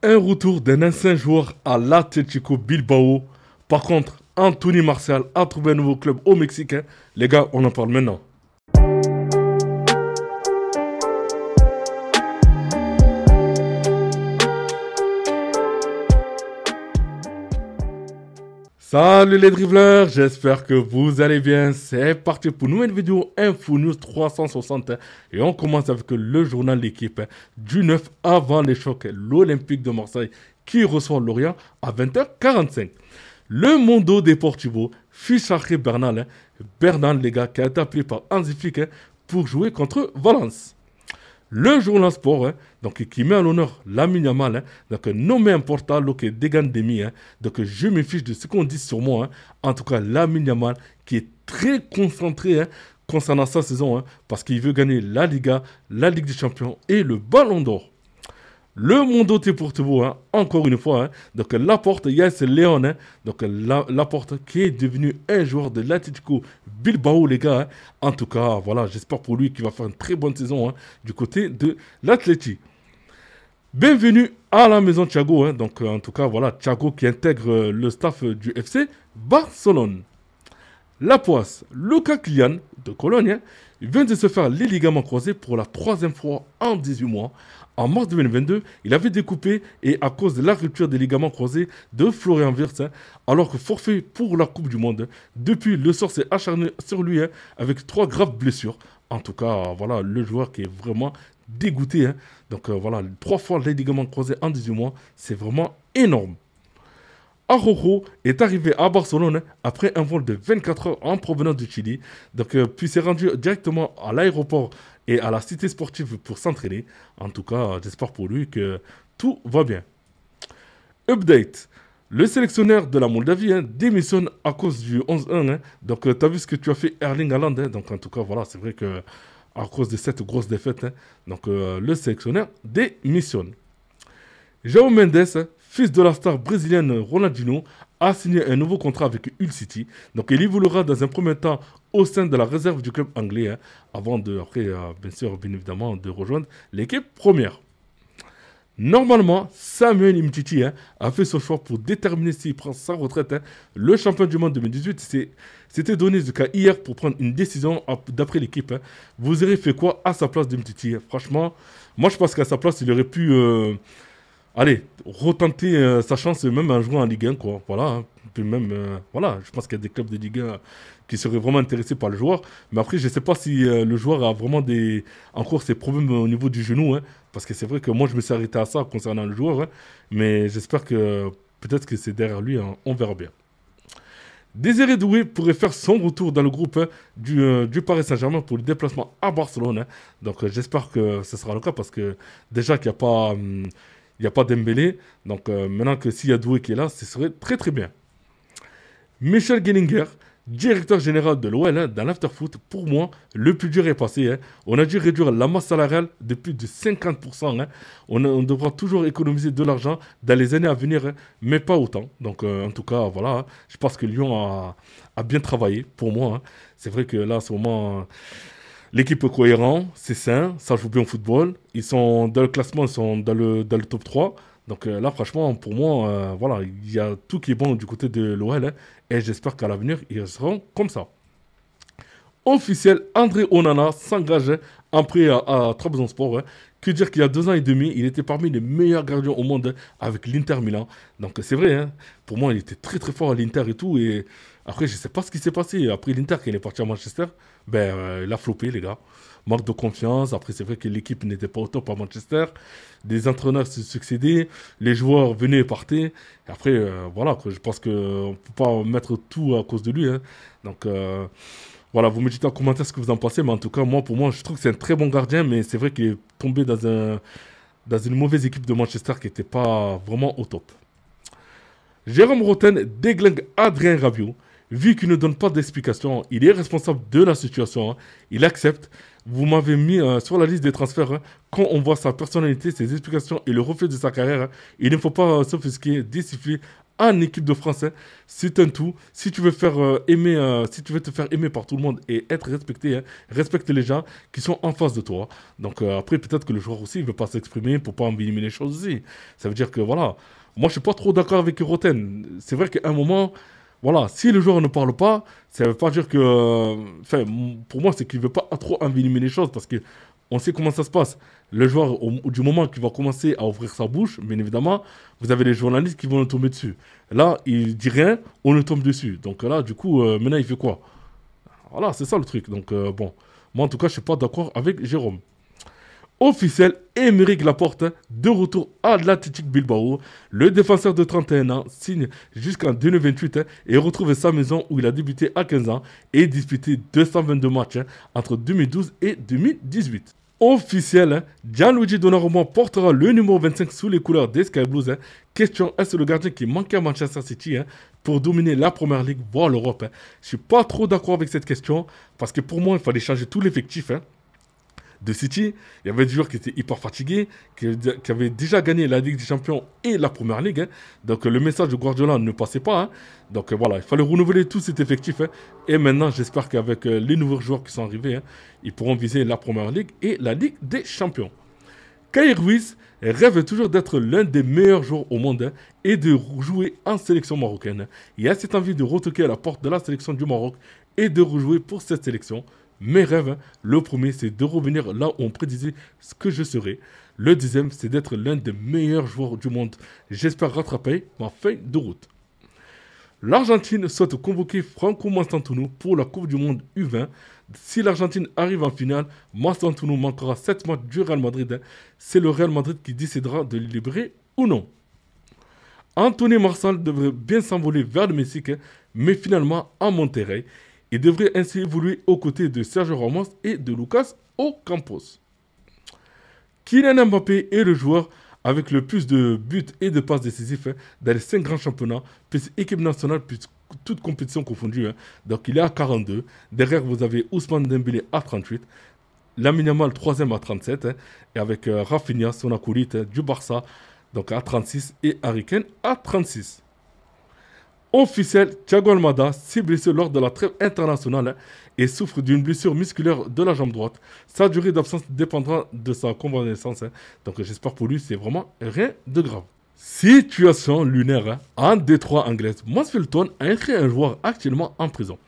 Un retour d'un ancien joueur à l'Atlético Bilbao. Par contre, Anthony Martial a trouvé un nouveau club au Mexique. Les gars, on en parle maintenant. Salut les dribbleurs, j'espère que vous allez bien. C'est parti pour une nouvelle vidéo Info News 360. Et on commence avec le journal L'équipe du 9 avant les chocs. L'Olympique de Marseille qui reçoit Lorient à 20h45. Le Mundo Deportivo fiche Bernal. Bernal, les gars, qui a été appelé par Hansi Flick pour jouer contre Valence. Le journal Sport, donc, qui met à l'honneur Lamine Yamal, donc nommé un portal que Degan Demi, donc je me fiche de ce qu'on dit sur moi. En tout cas, Lamine Yamal qui est très concentré concernant sa saison, parce qu'il veut gagner la Liga, la Ligue des Champions et le Ballon d'Or. Le Mundo Deportivo, encore une fois, donc Laporte, Yes Léon, donc Laporte qui est devenu un joueur de l'Atlético Bilbao, les gars. En tout cas, voilà, j'espère pour lui qu'il va faire une très bonne saison du côté de l'Atleti. Bienvenue à la maison Thiago, donc en tout cas, voilà, Thiago qui intègre le staff du FC Barcelone. La Poisse, Luca Kylian de Cologne, vient de se faire les ligaments croisés pour la troisième fois en 18 mois. En mars 2022, il avait découpé et à cause de la rupture des ligaments croisés de Florian Wirtz, alors que forfait pour la Coupe du Monde. Depuis, le sort s'est acharné sur lui avec 3 graves blessures. En tout cas, voilà, le joueur qui est vraiment dégoûté. Donc voilà, 3 fois les ligaments croisés en 18 mois, c'est vraiment énorme. Araujo est arrivé à Barcelone après un vol de 24 heures en provenance du Chili. Donc, puis s'est rendu directement à l'aéroport et à la cité sportive pour s'entraîner. En tout cas, j'espère pour lui que tout va bien. Update. Le sélectionneur de la Moldavie démissionne à cause du 11-1. Donc, tu as vu ce que tu as fait Erling Haaland. Donc, en tout cas, voilà, c'est vrai que à cause de cette grosse défaite, donc, le sélectionneur démissionne. João Mendes, fils de la star brésilienne Ronaldinho, a signé un nouveau contrat avec Hull City. Donc il évoluera dans un premier temps au sein de la réserve du club anglais, avant de, après, bien évidemment, de rejoindre l'équipe première. Normalement, Samuel Umtiti a fait son choix pour déterminer s'il prend sa retraite. Le champion du monde 2018 s'était donné jusqu'à hier pour prendre une décision d'après l'équipe. Vous aurez fait quoi à sa place d'Umtiti? Franchement, moi je pense qu'à sa place, il aurait pu... allez, retenter sa chance même en jouant en Ligue 1, quoi. Voilà, puis même, voilà, je pense qu'il y a des clubs de Ligue 1 qui seraient vraiment intéressés par le joueur. Mais après, je ne sais pas si le joueur a vraiment encore ses problèmes au niveau du genou, parce que c'est vrai que moi, je me suis arrêté à ça concernant le joueur, mais j'espère que peut-être que c'est derrière lui, on verra bien. Désiré Doué pourrait faire son retour dans le groupe du Paris Saint-Germain pour le déplacement à Barcelone. Donc, j'espère que ce sera le cas, parce que déjà qu'il n'y a pas... il n'y a pas Dembélé, donc maintenant que s'il y a Doué qui est là, ce serait très très bien. Michel Gellinger, directeur général de l'OL dans l'afterfoot, pour moi, le plus dur est passé. On a dû réduire la masse salariale de plus de 50%. On devra toujours économiser de l'argent dans les années à venir, mais pas autant. Donc en tout cas, voilà, je pense que Lyon a bien travaillé pour moi. C'est vrai que là, à ce moment... l'équipe est cohérente, c'est sain, ça joue bien au football. Ils sont dans le classement, ils sont dans le top 3. Donc là, franchement, pour moi, voilà, il y a tout qui est bon du côté de l'OL. Et j'espère qu'à l'avenir, ils seront comme ça. Officiel, André Onana s'engage en prêt à Trabzonspor. Que dire qu'il y a 2 ans et demi, il était parmi les meilleurs gardiens au monde avec l'Inter Milan. Donc c'est vrai, pour moi, il était très très fort à l'Inter et tout. Et après, je ne sais pas ce qui s'est passé. Après l'Inter, quand il est parti à Manchester, il a floppé, les gars. Manque de confiance. Après, c'est vrai que l'équipe n'était pas au top à Manchester. Des entraîneurs se succédaient. Les joueurs venaient et partaient. Et après, voilà, je pense qu'on ne peut pas mettre tout à cause de lui. Donc... voilà, vous me dites en commentaire ce que vous en pensez, mais en tout cas, pour moi, je trouve que c'est un très bon gardien, mais c'est vrai qu'il est tombé dans une mauvaise équipe de Manchester qui n'était pas vraiment au top. Jérôme Roten déglingue Adrien Rabiot. Vu qu'il ne donne pas d'explication, il est responsable de la situation. Il accepte. vous m'avez mis sur la liste des transferts. Quand on voit sa personnalité, ses explications et le reflet de sa carrière, il ne faut pas s'offusquer, désiffler en équipe de France. C'est un tout. Si tu veux faire aimer, si tu veux te faire aimer par tout le monde et être respecté, respecte les gens qui sont en face de toi. Donc après, peut-être que le joueur aussi, il veut pas s'exprimer pour pas envenimer les choses aussi. Ça veut dire que voilà. Moi, je suis pas trop d'accord avec Roten. C'est vrai qu'à un moment, voilà, si le joueur ne parle pas, ça veut pas dire que. Enfin, pour moi, c'est qu'il veut pas trop envenimer les choses parce que on sait comment ça se passe. Le joueur, du moment qu'il va commencer à ouvrir sa bouche, bien évidemment, vous avez les journalistes qui vont le tomber dessus. Là, il dit rien, on le tombe dessus. Donc là, du coup, maintenant, il fait quoi? Voilà, c'est ça le truc. Donc bon, moi, en tout cas, je suis pas d'accord avec Jérôme. Officiel, Aymeric Laporte, de retour à l'Athletic Bilbao. Le défenseur de 31 ans signe jusqu'en 2028 et retrouve sa maison où il a débuté à 15 ans et disputé 222 matchs entre 2012 et 2018. Officiel, Gianluigi Donnarumma portera le numéro 25 sous les couleurs des Sky Blues. Question, est-ce le gardien qui manquait à Manchester City pour dominer la Première Ligue, voire l'Europe? Je suis pas trop d'accord avec cette question parce que pour moi, il fallait changer tout l'effectif de City. Il y avait des joueurs qui étaient hyper fatigués, qui avaient déjà gagné la Ligue des Champions et la Première Ligue. Donc le message de Guardiola ne passait pas. Donc voilà, il fallait renouveler tout cet effectif. Et maintenant, j'espère qu'avec les nouveaux joueurs qui sont arrivés, ils pourront viser la Première Ligue et la Ligue des Champions. Kai Ruiz rêve toujours d'être l'un des meilleurs joueurs au monde et de jouer en sélection marocaine. Il a cette envie de retoquer à la porte de la sélection du Maroc et de rejouer pour cette sélection. Mes rêves, le premier, c'est de revenir là où on prédisait ce que je serais. Le deuxième, c'est d'être l'un des meilleurs joueurs du monde. J'espère rattraper ma feuille de route. L'Argentine souhaite convoquer Franco Mastantuono pour la Coupe du Monde U20. Si l'Argentine arrive en finale, Mastantuono manquera 7 matchs du Real Madrid. C'est le Real Madrid qui décidera de le libérer ou non. Anthony Martial devrait bien s'envoler vers le Mexique, mais finalement à Monterrey. Il devrait ainsi évoluer aux côtés de Sergio Ramos et de Lucas Ocampos. Kylian Mbappé est le joueur avec le plus de buts et de passes décisifs dans les 5 grands championnats, plus équipe nationale, plus toutes compétitions confondues. Donc il est à 42. Derrière, vous avez Ousmane Dembélé à 38. Lamine Yamal, 3e à 37. Et avec Rafinha, son acolyte du Barça, donc à 36. Et Harry Kane à 36. Officiel, Thiago Almada s'est blessé lors de la trêve internationale et souffre d'une blessure musculaire de la jambe droite. Sa durée d'absence dépendra de sa convalescence. Donc j'espère pour lui, c'est vraiment rien de grave. Situation lunaire en Détroit anglaise. Mansfield a inscrit un joueur actuellement en prison.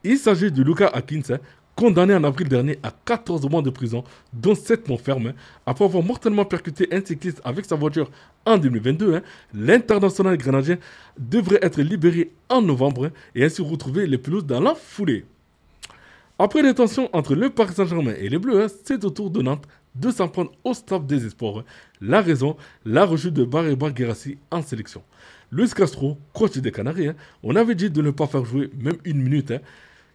Il s'agit de Lucas Akins, condamné en avril dernier à 14 mois de prison, dont 7 mois fermes, après avoir mortellement percuté un cycliste avec sa voiture en 2022. L'international grenadien devrait être libéré en novembre et ainsi retrouver les pelouses dans la foulée. Après les tensions entre le Paris Saint-Germain et les Bleus, c'est au tour de Nantes de s'en prendre au staff des espoirs. La raison, la rechute de Barreba Guirassy en sélection. Luis Castro, coach des Canaries, on avait dit de ne pas faire jouer même une minute.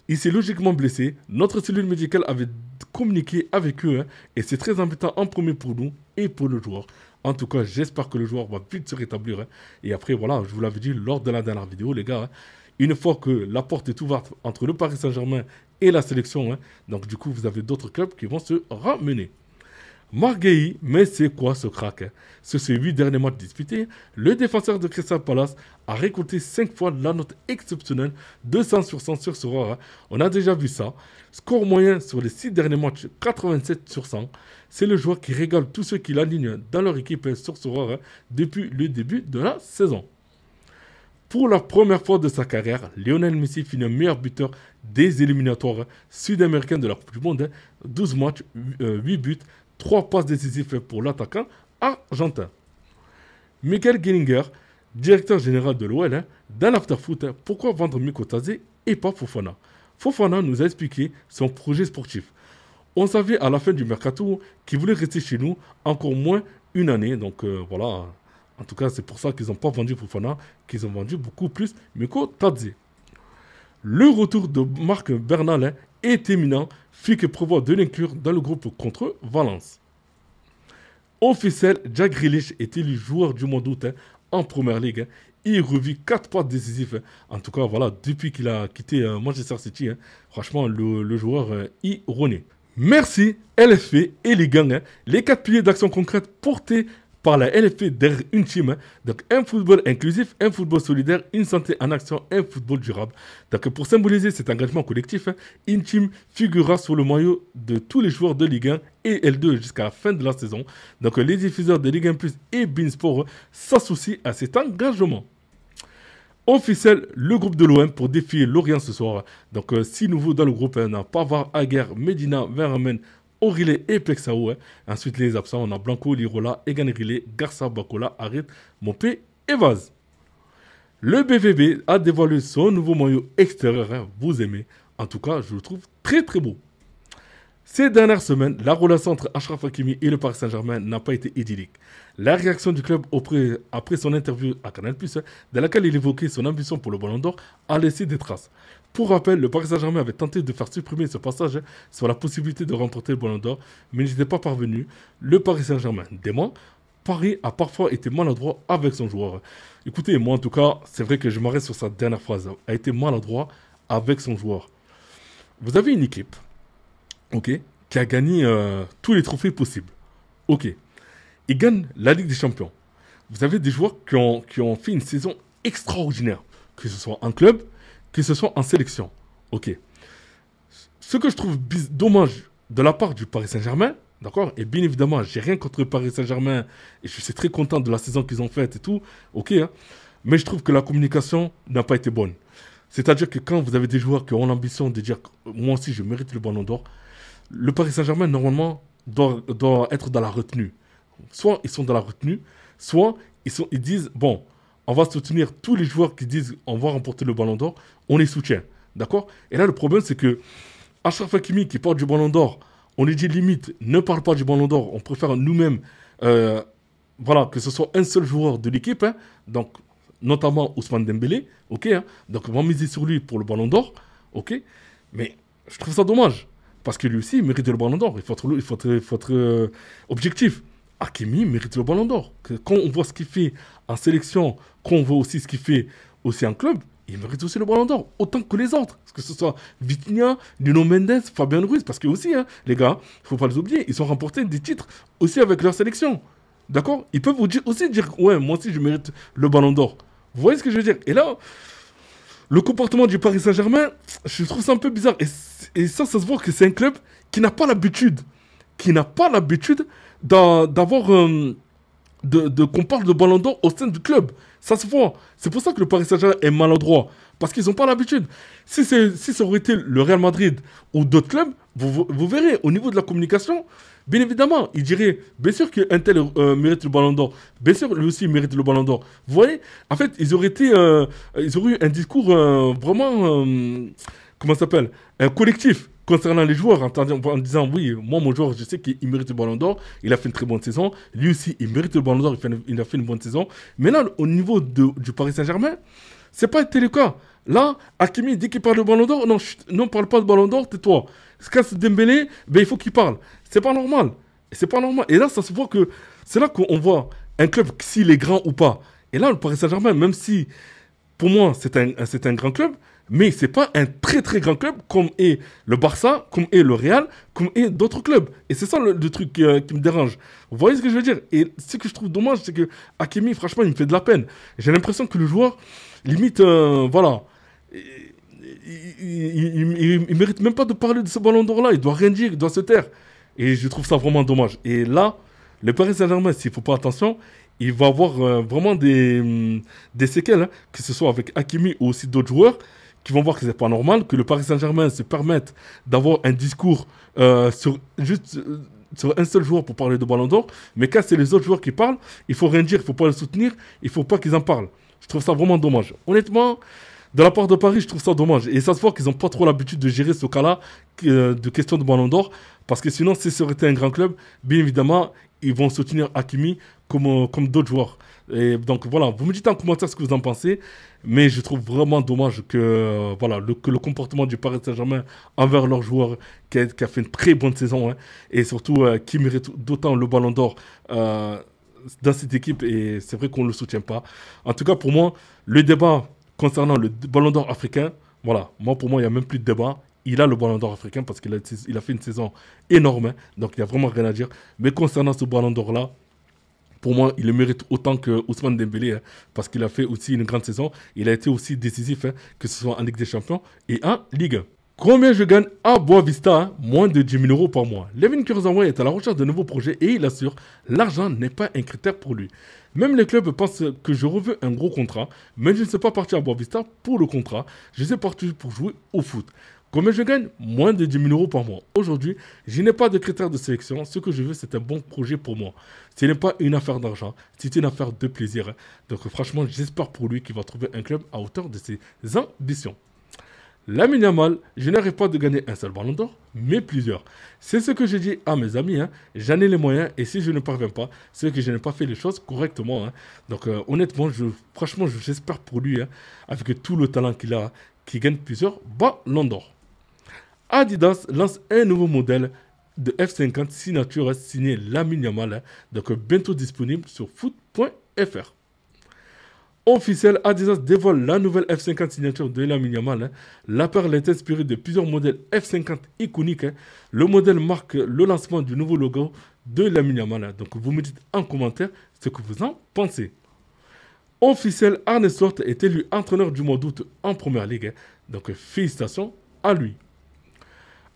Il s'est logiquement blessé. Notre cellule médicale avait communiqué avec eux et c'est très embêtant en premier pour nous et pour le joueur. En tout cas, j'espère que le joueur va vite se rétablir. Et après, voilà, je vous l'avais dit lors de la dernière vidéo, les gars. Une fois que la porte est ouverte entre le Paris Saint-Germain et la sélection, donc du coup, vous avez d'autres clubs qui vont se ramener. Marguerite, mais c'est quoi ce crack? Sur ces 8 derniers matchs disputés, le défenseur de Crystal Palace a récolté 5 fois la note exceptionnelle de 100 sur 100 sur Sora. On a déjà vu ça. Score moyen sur les 6 derniers matchs, 87 sur 100. C'est le joueur qui régale tous ceux qui l'alignent dans leur équipe sur Sora depuis le début de la saison. Pour la première fois de sa carrière, Lionel Messi finit meilleur buteur des éliminatoires sud-américains de la Coupe du Monde. 12 matchs, 8 buts, 3 passes décisives pour l'attaquant argentin. Michael Gellinger, directeur général de l'OL, dans l'afterfoot, pourquoi vendre Miko Tadze et pas Fofana? Fofana nous a expliqué son projet sportif. On savait à la fin du mercato qu'il voulait rester chez nous encore moins une année. Donc voilà, en tout cas c'est pour ça qu'ils n'ont pas vendu Fofana, qu'ils ont vendu beaucoup plus Miko Tadze. Le retour de Marc Bernal est éminent, Flick prévoit de l'inclure dans le groupe contre Valence. Officiel, Jack Grealish est élu joueur du mois d'août en Première Ligue. Il revit 4 passes décisives. En tout cas, voilà, depuis qu'il a quitté Manchester City, franchement, le joueur y renaît. Merci LFP et les gangs, les 4 piliers d'action concrète portés par la LFP derrière une team. Donc un football inclusif, un football solidaire, une santé en action, un football durable. Donc pour symboliser cet engagement collectif, une team figurera sur le maillot de tous les joueurs de Ligue 1 et L2 jusqu'à la fin de la saison. Donc les diffuseurs de Ligue 1 Plus et Beansport s'associent à cet engagement. Officiel, le groupe de l'OM pour défier Lorient ce soir. Donc 6 nouveaux dans le groupe. On a Pavard, Aguerre, Medina, Vermen, Orile et Plexao. Ensuite les absents, on a Blanco, Lirola, Egan Rile, Garça, Bakola, Harit, Mopé et Vaz. Le BVB a dévoilé son nouveau maillot extérieur. Vous aimez. En tout cas, je le trouve très très beau. Ces dernières semaines, la relation entre Achraf Hakimi et le Paris Saint-Germain n'a pas été idyllique. La réaction du club après son interview à Canal+, dans laquelle il évoquait son ambition pour le Ballon d'Or, a laissé des traces. Pour rappel, le Paris Saint-Germain avait tenté de faire supprimer ce passage sur la possibilité de remporter le Ballon d'Or, mais n'était pas parvenu. Le Paris Saint-Germain dément. Paris a parfois été maladroit avec son joueur. Écoutez, moi en tout cas, c'est vrai que je m'arrête sur sa dernière phrase. A été maladroit avec son joueur. Vous avez une équipe, ok, qui a gagné tous les trophées possibles. Ok. Ils gagnent la Ligue des Champions. Vous avez des joueurs qui ont fait une saison extraordinaire. Que ce soit en club, que ce soit en sélection. Ok. Ce que je trouve dommage de la part du Paris Saint-Germain, d'accord, et bien évidemment, j'ai rien contre le Paris Saint-Germain, et je suis très content de la saison qu'ils ont faite et tout, ok, hein, mais je trouve que la communication n'a pas été bonne. C'est-à-dire que quand vous avez des joueurs qui ont l'ambition de dire moi aussi je mérite le Ballon d'Or, le Paris Saint-Germain, normalement, doit être dans la retenue. Soit ils sont dans la retenue, soit ils disent, bon, on va soutenir tous les joueurs qui disent on va remporter le Ballon d'Or, on les soutient. D'accord? Et là, le problème, c'est que Achraf Hakimi qui porte du Ballon d'Or, on lui dit limite, ne parle pas du Ballon d'Or, on préfère nous-mêmes, voilà, que ce soit un seul joueur de l'équipe, hein, donc notamment Ousmane Dembélé, ok, hein, donc on va miser sur lui pour le Ballon d'Or, ok, mais je trouve ça dommage. Parce que lui aussi, il mérite le Ballon d'Or. Il faut être objectif. Hakimi mérite le Ballon d'Or. Quand on voit ce qu'il fait en sélection, quand on voit aussi ce qu'il fait aussi en club, il mérite aussi le Ballon d'Or. Autant que les autres. Que ce soit Vitinha, Nuno Mendes, Fabien Ruiz. Parce que aussi, hein, les gars, il ne faut pas les oublier, ils ont remporté des titres aussi avec leur sélection. D'accord? Ils peuvent aussi dire, ouais, moi aussi je mérite le Ballon d'Or. Vous voyez ce que je veux dire? Et là, le comportement du Paris Saint-Germain, je trouve ça un peu bizarre. Et ça se voit que c'est un club qui n'a pas l'habitude, d'avoir, qu'on parle de Ballon d'Or au sein du club. Ça se voit. C'est pour ça que le Paris Saint-Germain est maladroit. Parce qu'ils n'ont pas l'habitude. Si ça aurait été le Real Madrid ou d'autres clubs, vous verrez, au niveau de la communication, bien évidemment, ils diraient, bien sûr qu'un tel mérite le Ballon d'Or. Bien sûr, lui aussi mérite le Ballon d'Or. Vous voyez, en fait, ils auraient eu un discours vraiment, comment ça s'appelle, collectif concernant les joueurs, en disant, oui, moi, mon joueur, je sais qu'il mérite le Ballon d'Or, il a fait une très bonne saison. Lui aussi, il mérite le Ballon d'Or, il a fait une bonne saison. Mais là, au niveau du Paris Saint-Germain, c'est pas été le cas. Là, Hakimi, dès qu'il parle de Ballon d'Or, non, non, parle pas de Ballon d'Or, tais-toi. Quand c'est Dembélé, ben, il faut qu'il parle. C'est pas normal. C'est pas normal. Et là, ça se voit que c'est là qu'on voit un club, s'il est grand ou pas. Et là, le Paris Saint-Germain, même si, pour moi, c'est un grand club, mais c'est pas un très très grand club comme est le Barça, comme est le Real, comme est d'autres clubs. Et c'est ça le truc qui me dérange. Vous voyez ce que je veux dire? Et ce que je trouve dommage, c'est que Hakimi, franchement, il me fait de la peine. J'ai l'impression que le joueur, limite, voilà, il mérite même pas de parler de ce Ballon d'Or là. Il doit rien dire, il doit se taire. Et je trouve ça vraiment dommage. Et là, le Paris Saint-Germain, s'il ne faut pas attention, il va avoir vraiment des séquelles, hein, que ce soit avec Hakimi ou aussi d'autres joueurs qui vont voir que c'est pas normal que le Paris Saint-Germain se permette d'avoir un discours sur un seul joueur pour parler de Ballon d'Or, mais quand c'est les autres joueurs qui parlent, il faut rien dire, il faut pas les soutenir, il faut pas qu'ils en parlent. Je trouve ça vraiment dommage. Honnêtement, de la part de Paris, je trouve ça dommage. Et ça se voit qu'ils n'ont pas trop l'habitude de gérer ce cas-là de question de Ballon d'Or, parce que sinon, si ça aurait été un grand club, bien évidemment, ils vont soutenir Hakimi comme d'autres joueurs. Et donc voilà, vous me dites en commentaire ce que vous en pensez, mais je trouve vraiment dommage que, voilà, que le comportement du Paris Saint-Germain envers leurs joueurs, qui a fait une très bonne saison, hein, et surtout qui mérite d'autant le Ballon d'Or dans cette équipe, et c'est vrai qu'on ne le soutient pas. En tout cas, pour moi, le débat concernant le Ballon d'Or africain, voilà, pour moi, il n'y a même plus de débat. il a le ballon d'or africain parce qu'il a fait une saison énorme. Hein. Donc il n'y a vraiment rien à dire. Mais concernant ce ballon d'or-là, pour moi, il le mérite autant que Ousmane Dembélé, hein, parce qu'il a fait aussi une grande saison. Il a été aussi décisif, hein, que ce soit en Ligue des Champions et en Ligue 1. Combien je gagne à Boavista? Hein? Moins de 10 000 euros par mois. Levin Kurzawa est à la recherche de nouveaux projets et il assure, l'argent n'est pas un critère pour lui. Même les clubs pensent que je reveux un gros contrat, mais je ne suis pas parti à Boavista pour le contrat. Je suis parti pour jouer au foot. Combien je gagne? Moins de 10 000 euros par mois. Aujourd'hui, je n'ai pas de critères de sélection. Ce que je veux, c'est un bon projet pour moi. Ce n'est pas une affaire d'argent, c'est une affaire de plaisir. Donc franchement, j'espère pour lui qu'il va trouver un club à hauteur de ses ambitions. Lamine Yamal, je n'arrive pas de gagner un seul ballon d'or, mais plusieurs. C'est ce que j'ai dit à mes amis, hein. J'en ai les moyens et si je ne parviens pas, c'est que je n'ai pas fait les choses correctement. Hein. Donc honnêtement, franchement, j'espère pour lui, hein, avec tout le talent qu'il a, qu'il gagne plusieurs ballons d'or. Adidas lance un nouveau modèle de F50 signature signé Lamine Yamal, hein, donc bientôt disponible sur foot.fr. Officiel, Adidas dévoile la nouvelle F50 signature de Lamine Yamal. Hein. La perle est inspirée de plusieurs modèles F50 iconiques. Hein. Le modèle marque le lancement du nouveau logo de Lamine Yamal. Hein. Donc vous me dites en commentaire ce que vous en pensez. Officiel, Arne Slot est élu entraîneur du mois d'août en première ligue. Hein. Donc félicitations à lui.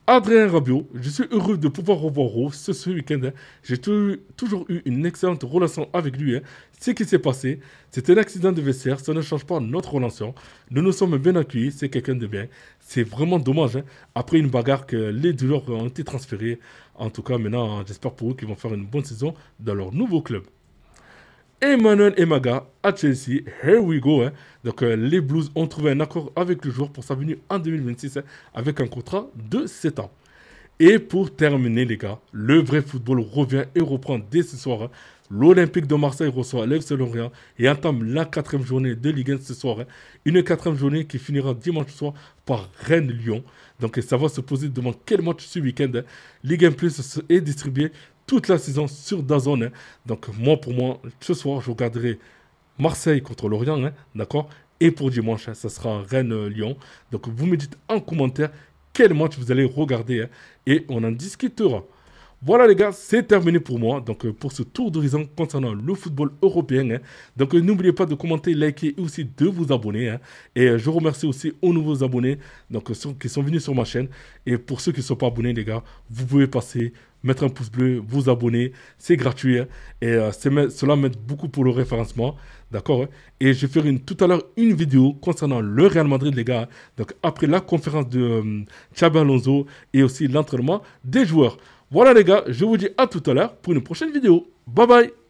Adrien Rabiot, je suis heureux de pouvoir revoir Rose ce week-end. Hein. J'ai toujours eu une excellente relation avec lui. Hein. Ce qui s'est passé, c'était un accident de vestiaire, ça ne change pas notre relation. Nous nous sommes bien accueillis, c'est quelqu'un de bien. C'est vraiment dommage, hein. Après une bagarre que les deux joueurs ont été transférés. En tout cas, maintenant, j'espère pour eux qu'ils vont faire une bonne saison dans leur nouveau club. Emmanuel Emaga à Chelsea, here we go. Hein. Donc les Blues ont trouvé un accord avec le joueur pour sa venue en 2026 hein, avec un contrat de 7 ans. Et pour terminer les gars, le vrai football revient et reprend dès ce soir. Hein. L'Olympique de Marseille reçoit l'FC Lorient et entame la 4e journée de Ligue 1 ce soir. Hein. Une 4e journée qui finira dimanche soir par Rennes-Lyon. Donc ça va se poser devant quel match ce week-end. Hein. Ligue 1 Plus est distribuée toute la saison sur DAZN. Hein. Donc pour moi, ce soir, je regarderai Marseille contre Lorient, hein, d'accord. Et pour dimanche, hein, ça sera Rennes-Lyon. Donc vous me dites en commentaire quel match vous allez regarder hein, et on en discutera. Voilà les gars, c'est terminé pour moi. Donc pour ce tour d'horizon concernant le football européen. Hein. Donc n'oubliez pas de commenter, liker et aussi de vous abonner. Hein. Et je remercie aussi aux nouveaux abonnés donc, qui sont venus sur ma chaîne. Et pour ceux qui ne sont pas abonnés les gars, vous pouvez passer, mettre un pouce bleu, vous abonner. C'est gratuit. Hein. Et cela m'aide beaucoup pour le référencement. D'accord hein. Et je ferai tout à l'heure une vidéo concernant le Real Madrid les gars. Hein. Donc après la conférence de Xabi Alonso et aussi l'entraînement des joueurs. Voilà les gars, je vous dis à tout à l'heure pour une prochaine vidéo. Bye bye.